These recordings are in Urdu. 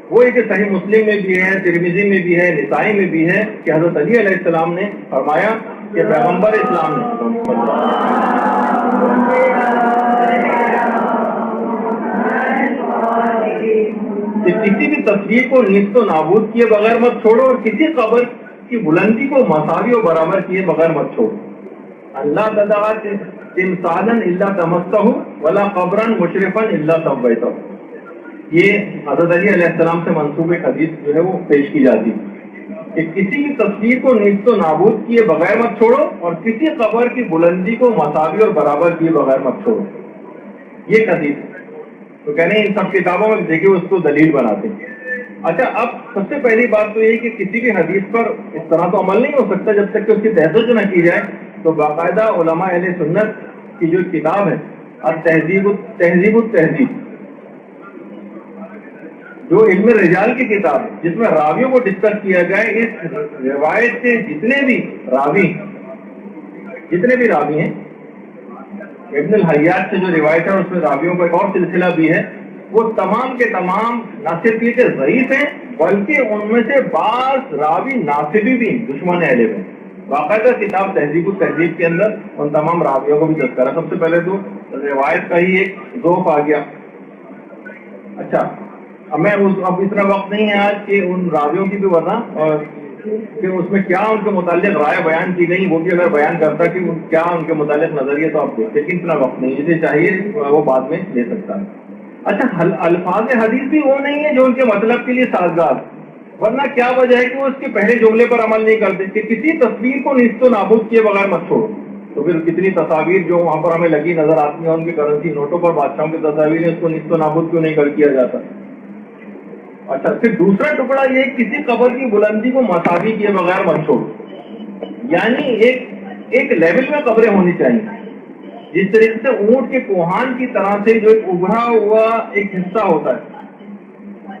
وہ ایک صحیح مسلم میں بھی ہے، ترمذی میں بھی ہے، نسائی میں بھی ہے کہ حضرت علی علیہ السلام نے فرمایا کہ پیغمبر اسلام نے کہ کسی بھی تصویر کو نیست و نابود کیے بغیر مت چھوڑو اور کسی قبر کی بلندی کو مساوی و برابر کیے بغیر مت چھوڑو. اللہ تدعا تمثالا الا تمسہ ولا قبرا مشرفا الا سویتہ. یہ حضرت علی علیہ السلام سے منسوب ایک حدیث جو ہے وہ پیش کی جاتی ہے کہ کسی کی تصویر کو نیست و نابود کیے بغیر مت چھوڑو اور کسی قبر کی بلندی کو مساوی اور برابر کیے بغیر مت چھوڑو. یہ حدیث تو کہنے ان سب کتابوں میں دیکھیں اس کو دلیل بناتے ہیں. اچھا، اب سب سے پہلی بات تو یہ کہ کسی بھی حدیث پر اس طرح تو عمل نہیں ہو سکتا جب تک کہ اس کی تحقیق نہ کی جائے. تو باقاعدہ علماء اہل سنت کی جو کتاب ہے تہذیب التہذیب، جو علم رجال کی کتاب ہے جس میں راویوں کو ڈسکس کیا جائے، اس روایت سے جتنے بھی راوی ہیں، ابن الحیات سے جو روایت ہے اس میں راویوں کا ایک اور سلسلہ بھی ہے، وہ تمام کے تمام نہ صرف یہ کہ ضعیف ہیں بلکہ ان میں سے بعض راوی ناصبی بھی دشمن اہل بیت. باقاعدہ کتاب تہذیب التہذیب کے اندر ان تمام راویوں کو بھی تذکرہ. سب سے پہلے تو روایت کا ہی ایک ذوق آ گیا. اچھا، اب اتنا وقت نہیں ہے آج کہ ان راویوں کی بھی وضع اور کہ اس میں کیا ان کے متعلق رائے بیان کی گئی وہ بھی اگر بیان کرتا کہ کیا ان کے متعلق نظریہ تو آپ دیکھتے، لیکن اتنا وقت نہیں، جسے چاہیے وہ بعد میں لے سکتا ہے. اچھا، الفاظ حدیث بھی وہ نہیں ہے جو ان کے مطلب کے لیے سازگار، ورنہ کیا وجہ ہے کہ وہ اس کے پہلے جملے پر عمل نہیں کرتے کہ کسی تصویر کو نیست و نابود کیے بغیر مت چھوڑو. تو پھر کتنی تصاویر جو وہاں پر ہمیں لگی نظر آتی ہیں ان کی کرنسی نوٹوں پر بادشاہوں کی تصاویر ہیں، اس کو نیست و نابود کیوں نہیں کیا جاتا. اچھا، پھر دوسرا ٹکڑا یہ کسی قبر کی بلندی کو مساوی کیے بغیر مت چھوڑو، یعنی ایک لیول میں قبریں ہونی چاہیے. جس طریقے سے اونٹ کے کوہان کی طرح سے جو ایک ابھرا ہوا ایک حصہ ہوتا ہے،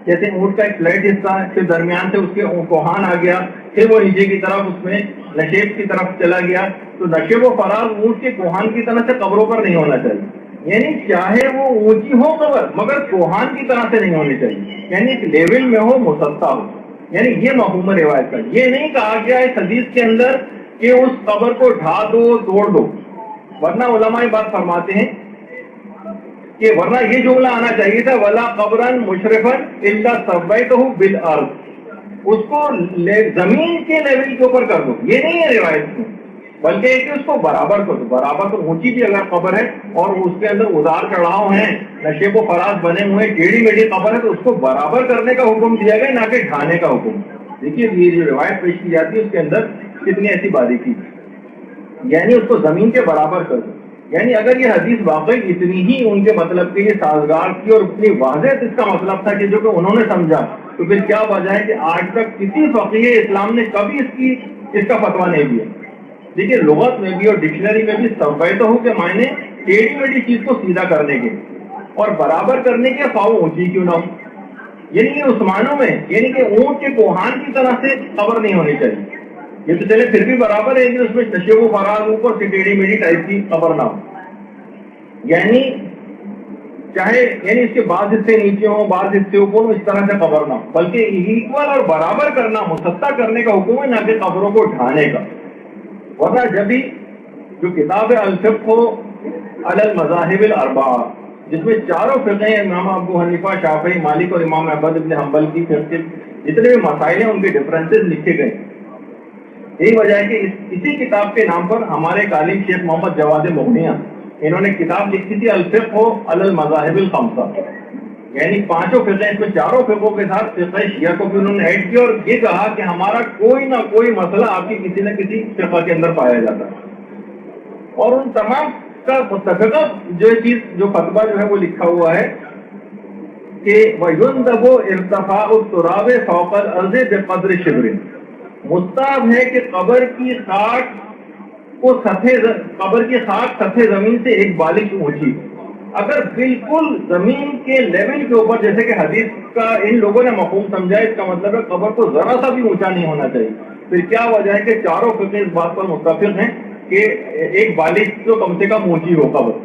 جیسے اونٹ کا ایک فلیٹ حصہ ہے، پھر درمیان سے اس کے کوہان آ گیا، پھر وہ نیچے کی طرف اس میں نشیب کی طرف چلا گیا. تو نشیب و فراز اونٹ کے کوہان کی طرح سے قبروں پر نہیں ہونا چاہیے، یعنی چاہے وہ اونچی ہو قبر مگر کوہان کی طرح سے نہیں ہونی چاہیے، یعنی ایک لیول میں ہو، مسطح ہو. یعنی یہ مفہوم روایت کا. یہ نہیں کہا گیا اس حدیث کے اندر کہ اس قبر کو ڈھا دو، توڑ دو، ورنہ علماء بات فرماتے ہیں کہ ورنہ یہ جملہ آنا چاہیے تھا ولا قبرا مشرفا الا سویتہ بالارض، اس کو زمین کے لیول کے اوپر کر دو. یہ نہیں ہے روایت میں، بلکہ کہ اس کو برابر کر دو. برابر تو اونچی بھی اگر قبر ہے اور اس کے اندر ادار چڑھاؤ ہیں، نشیب و فراز بنے ہوئے، ٹیڑھی میڑھی قبر ہے تو اس کو برابر کرنے کا حکم دیا گیا، نہ کہ ڈھانے کا حکم. دیکھیے یہ جو روایت پیش کی جاتی ہے اس کے اندر کتنی ایسی باریکی، یعنی اس کو زمین کے برابر کر دو. یعنی اگر یہ حدیث واقعی اتنی ہی ان کے مطلب کے لیے سازگار تھی اور اتنی واضح اس کا مطلب تھا کہ جو کہ انہوں نے سمجھا، تو پھر کیا وجہ ہے کہ آج تک کسی فقیہ اسلام نے کبھی اس کا فتویٰ نہیں دیا. دیکھیے لغت میں بھی اور ڈکشنری میں بھی سویتہ کے معنی ٹیڑھی میڑھی چیز کو سیدھا کرنے کے اور برابر کرنے کے، خواہ اونچی کیوں نہ ہو. یعنی کہ عثمانوں میں یعنی کہ اونٹ کے کوہان کی طرح سے قبر نہیں ہونی چاہیے. یہ تو چلے پھر بھی برابر ہے کہ اس میں نشیب و فراز اوپر سے ٹیڑھی میڑھی ٹائپ کی قبر نہ ہو، یعنی چاہے یعنی اس کے بعض حصے نیچے ہوں، بعض حصے اوپر ہوں، اس طرح سے قبر نہ ہو، بلکہ ایکول اور برابر کرنا، مسطح کرنے کا حکم ہے، نہ کہ قبروں کو ڈھانے کا. ورنہ جب بھی جو کتاب ہے الفقہ علی المذاہب الاربعہ، جس میں چاروں فقہ امام ابو حنیفہ، شافعی، مالک اور امام احمد بن حنبل کی فقہ جتنے بھی مسائل ہیں ان کے ڈفرینسز لکھے گئے. یہی وجہ ہے کہ اسی کتاب کے نام پر ہمارے عالم شیخ محمد جواد مغنیہ انہوں نے کتاب لکھی تھی الفقہ علی المذاہب الخمسہ، یعنی پانچوں فقہ، اس میں چاروں فقہوں کے ساتھ فقہ شیعہ کو بھی انہوں نے ایڈ کیا اور یہ کہا کہ ہمارا کوئی نہ کوئی مسئلہ آپ کی کسی نہ کسی فقہ کے اندر پایا جاتا ہے. اور ان تمام کا متفقہ جو چیز جو فتویٰ جو ہے وہ لکھا ہوا ہے کہ وَيُنْدَبُ ارْتِفَاعُ التُّرَابِ فَوْقَ الْأَرْضِ بِقَدْرِ شِبْرٍ، مستحب ہے کہ قبر کی خاک سطح زمین سے ایک بالش اونچی. اگر بالکل زمین کے لیول کے اوپر، جیسے کہ حدیث کا ان لوگوں نے مفہوم سمجھا، اس کا مطلب ہے قبر کو ذرا سا بھی اونچا نہیں ہونا چاہیے. پھر کیا وجہ ہے کہ چاروں فقہ اس بات پر متفق ہیں کہ ایک بالش تو کم سے کم اونچی ہو قبر.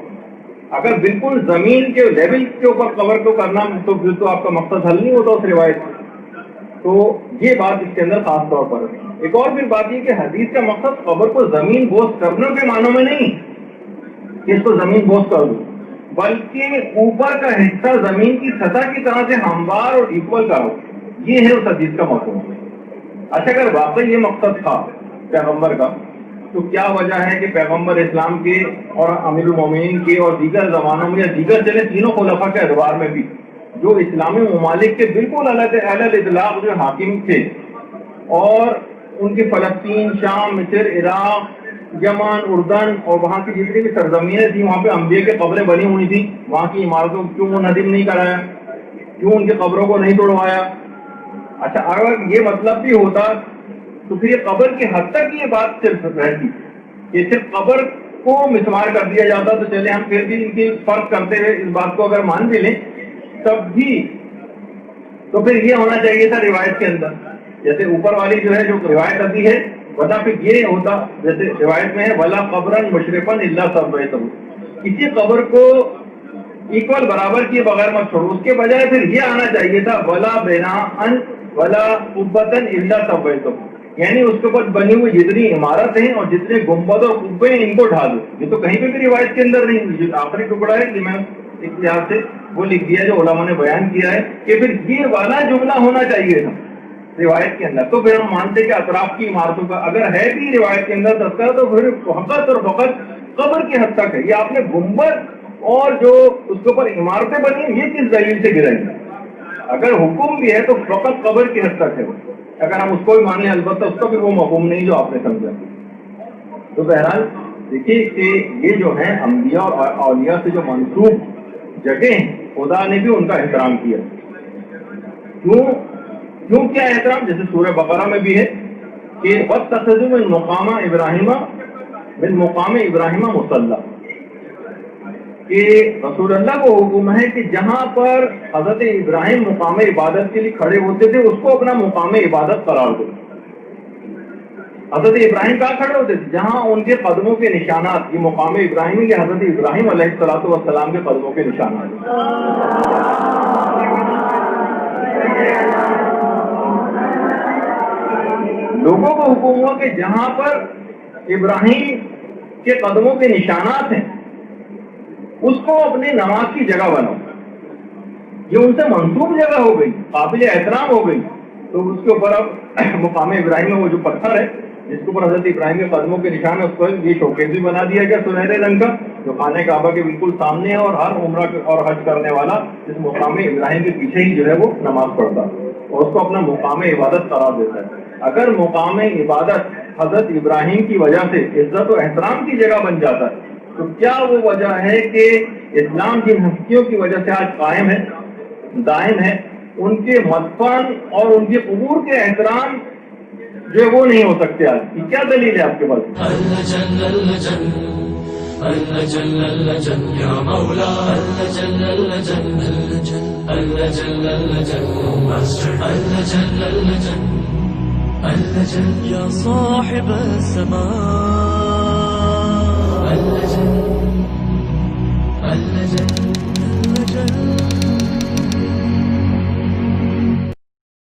اگر بالکل زمین کے لیول کے اوپر قبر کو کرنا تو پھر تو آپ کا مقصد حل نہیں ہوتا اس روایت سے. تو یہ بات اس کے اندر خاص طور پر ہے. ایک اور پھر بات یہ کہ حدیث کا مقصد قبر کو زمین بوس کرنے کے معنوں میں نہیں کہ اس کو زمین بوس کر دو، بلکہ اوپر کا حصہ زمین کی سطح کی طرح سے ہموار اور ایکول کرو. یہ ہے اس حدیث کا مفہوم. اچھا، اگر واقعی یہ مقصد تھا پیغمبر کا تو کیا وجہ ہے کہ پیغمبر اسلام کے اور امیر المومنین کے اور دیگر زمانوں میں یا دیگر چلے تینوں خلفاء کے ادوار میں بھی جو اسلامی ممالک کے بالکل الگ اطلاق جو حاکم تھے اور ان کی فلسطین، شام، مصر، عراق، یمن، اردن اور وہاں کی جتنی بھی سرزمینیں تھیں وہاں پہ انبیاء کی قبریں بنی ہوئی تھیں، وہاں کی عمارتوں کیوں منہدم نہیں کرایا، کیوں ان کی قبروں کو نہیں توڑوایا؟ اچھا، اگر یہ مطلب بھی ہوتا تو پھر یہ قبر کی حد تک یہ بات صرف رہتی کہ صرف قبر کو مسمار کر دیا جاتا تو چلے ہم پھر بھی ان کی فرق کرتے ہوئے اس بات کو اگر مان بھی لیں تب بھی تو پھر یہ ہونا چاہیے تھا روایت کے اندر، جیسے اوپر والی جو ہے جو روایت ابھی ہے بتا پھر یہ ہوتا جیسے روایت میں ہے ولا قبرن مشرفن الا سبیتہ، کسی قبر کو ایکول برابر کیے بغیر مت چھوڑو. اس کے بجائے پھر یہ آنا چاہیے تھا ولا بناءن ولا قبۃ الا سبیتہ، یعنی اس کے اوپر بنی ہوئی جتنی عمارت ہیں اور جتنے گنبد اور قبے ہیں ان کو ڈھا دو. یہ تو کہیں پہ بھی روایت کے اندر نہیں. جو آخری ٹکڑا ہے کہ میں ایک لحاظ سے وہ لکھ دیا جو علماء نے بیان کیا ہے کہ پھر یہ والا جملہ ہونا چاہیے تھا روایت کے اندر. تو پھر ہم مانتے کہ اطراف کی عمارتوں کا اگر ہے بھی روایت کے اندر تذکرہ تو پھر فقط اور فقط قبر کی حد تک ہے. یہ آپ نے گنبد اور جو اس کے اوپر عمارتیں بنی یہ کس دلیل سے گرائی؟ اگر حکم بھی ہے تو فقط قبر کی حد تک ہے. اگر ہم اس کو بھی مان لیں البتہ اس کا بھی وہ مفہوم نہیں جو آپ نے سمجھا. تو بہرحال دیکھیے کہ یہ جو ہے انبیاء اور اولیاء سے جو منسوب جگہ ہیں خدا نے بھی ان کا احترام کیا. کیوں کیا احترام؟ جیسے سورہ بقرہ میں بھی ہے کہ وَاتَّخَذُوا مِن مقام ابراہیم مصلی، کہ رسول اللہ کو حکم ہے کہ جہاں پر حضرت ابراہیم مقام عبادت کے لیے کھڑے ہوتے تھے اس کو اپنا مقام عبادت قرار دو. حضرت ابراہیم کہاں کھڑے ہوتے تھے؟ جہاں ان کے قدموں کے نشانات، یہ مقام ابراہیم یہ حضرت ابراہیم علیہ الصلوۃ والسلام کے قدموں کے نشانات ہیں. لوگوں کو حکم ہوا کہ جہاں پر ابراہیم کے قدموں کے نشانات ہیں اس کو اپنی نماز کی جگہ بناؤ. یہ ان سے منسوب جگہ ہو گئی، قابل احترام ہو گئی. تو اس کے اوپر اب مقام ابراہیم میں وہ جو پتھر ہے جس کے اوپر حضرت ابراہیم کے قدموں کے نشان ہے اس پر یہ شوکیس بھی بنا دیا گیا سنہرے رنگ کا جو خانہ کعبہ کے بالکل سامنے ہے، اور ہر عمرہ اور حج کرنے والا اس مقام ابراہیم کے پیچھے ہی جو ہے وہ نماز پڑھتا اور اس کو اپنا مقام عبادت قرار دیتا ہے. اگر مقام عبادت حضرت ابراہیم کی وجہ سے عزت و احترام کی جگہ بن جاتا ہے تو کیا وہ وجہ ہے کہ اسلام جن ہستیوں کی وجہ سے آج قائم ہے، دائم ہے، ان کے مدفن اور ان کے قبور کے احترام جو وہ نہیں ہو سکتے؟ آج کی کیا دلیل ہے آپ کے پاس؟ يا صاحب السماء